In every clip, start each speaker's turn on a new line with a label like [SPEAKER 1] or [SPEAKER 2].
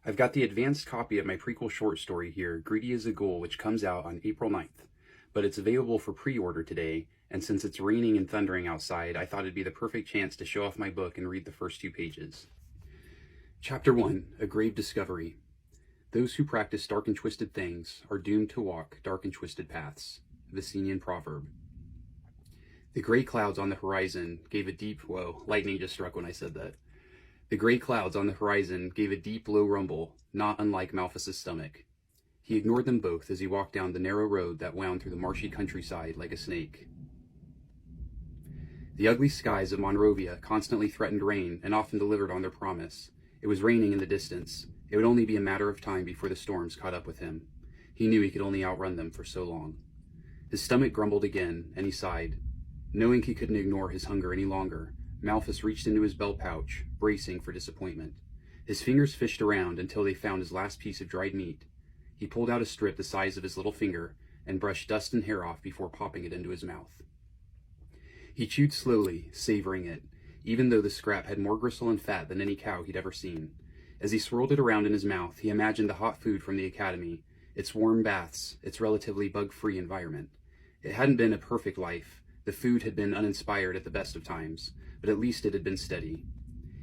[SPEAKER 1] I've got the advanced copy of my prequel short story here, Greedy as a Ghoul, which comes out on April 9th. But it's available for pre-order today, and since it's raining and thundering outside, I thought it'd be the perfect chance to show off my book and read the first 2 pages. Chapter 1, A Grave Discovery. Those who practice dark and twisted things are doomed to walk dark and twisted paths. Vicinian proverb. The gray clouds on the horizon gave a deep, whoa, lightning just struck when I said that. The gray clouds on the horizon gave a deep, low rumble, not unlike Malfus's stomach. He ignored them both as he walked down the narrow road that wound through the marshy countryside like a snake. The ugly skies of Monrovia constantly threatened rain and often delivered on their promise. It was raining in the distance. It would only be a matter of time before the storms caught up with him. He knew he could only outrun them for so long. His stomach grumbled again, and he sighed. Knowing he couldn't ignore his hunger any longer, Malfus reached into his belt pouch, bracing for disappointment. His fingers fished around until they found his last piece of dried meat. He pulled out a strip the size of his little finger and brushed dust and hair off before popping it into his mouth. He chewed slowly, savoring it, even though the scrap had more gristle and fat than any cow he'd ever seen. As he swirled it around in his mouth, he imagined the hot food from the academy, its warm baths, its relatively bug-free environment. It hadn't been a perfect life. The food had been uninspired at the best of times, but at least it had been steady.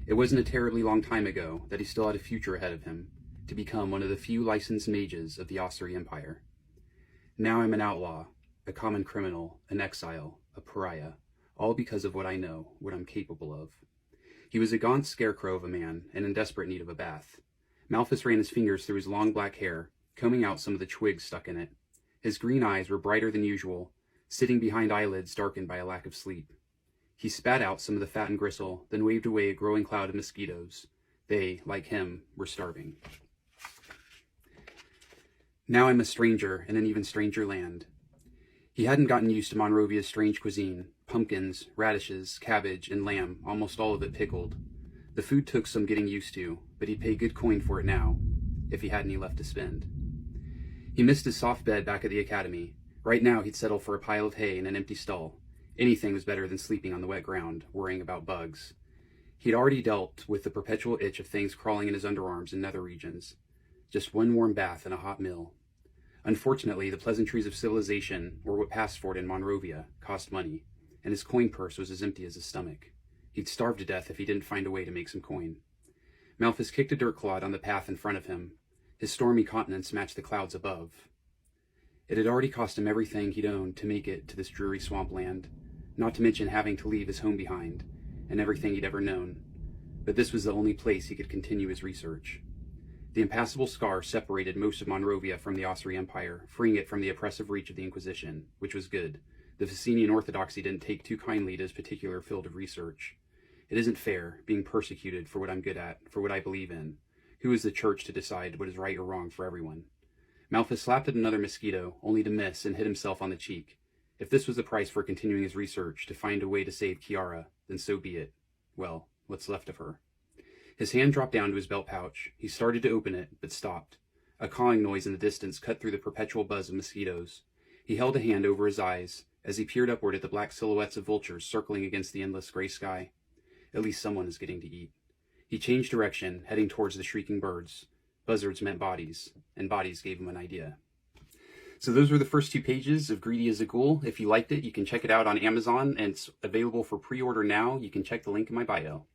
[SPEAKER 1] It wasn't a terribly long time ago that he still had a future ahead of him, to become one of the few licensed mages of the Osiri Empire. Now I'm an outlaw, a common criminal, an exile, a pariah, all because of what I know, what I'm capable of. He was a gaunt scarecrow of a man, and in desperate need of a bath. Malfus ran his fingers through his long black hair, combing out some of the twigs stuck in it. His green eyes were brighter than usual, sitting behind eyelids darkened by a lack of sleep. He spat out some of the fat and gristle, then waved away a growing cloud of mosquitoes. They, like him, were starving. Now I'm a stranger in an even stranger land. He hadn't gotten used to Monrovia's strange cuisine. Pumpkins, radishes, cabbage, and lamb, almost all of it pickled. The food took some getting used to, but he'd pay good coin for it now, if he had any left to spend. He missed his soft bed back at the academy. Right now he'd settle for a pile of hay in an empty stall. Anything was better than sleeping on the wet ground, worrying about bugs. He'd already dealt with the perpetual itch of things crawling in his underarms and nether regions. Just one warm bath and a hot meal. Unfortunately, the pleasantries of civilization, or what passed for it in Monrovia, cost money, and his coin purse was as empty as his stomach. He'd starve to death if he didn't find a way to make some coin. Malfus kicked a dirt clod on the path in front of him. His stormy countenance matched the clouds above. It had already cost him everything he'd owned to make it to this dreary swampland, not to mention having to leave his home behind, and everything he'd ever known. But this was the only place he could continue his research. The impassable scar separated most of Monrovia from the Osiri Empire, freeing it from the oppressive reach of the Inquisition, which was good. The Vicinian orthodoxy didn't take too kindly to his particular field of research. It isn't fair, being persecuted for what I'm good at, for what I believe in. Who is the church to decide what is right or wrong for everyone? Malfus slapped at another mosquito, only to miss and hit himself on the cheek. If this was the price for continuing his research, to find a way to save Kiara, then so be it. Well, what's left of her. His hand dropped down to his belt pouch. He started to open it, but stopped. A cawing noise in the distance cut through the perpetual buzz of mosquitoes. He held a hand over his eyes as he peered upward at the black silhouettes of vultures circling against the endless gray sky. At least someone is getting to eat. He changed direction, heading towards the shrieking birds. Buzzards meant bodies, and bodies gave him an idea. So those were the first 2 pages of Greedy as a Ghoul. If you liked it, you can check it out on Amazon, and it's available for pre-order now. You can check the link in my bio.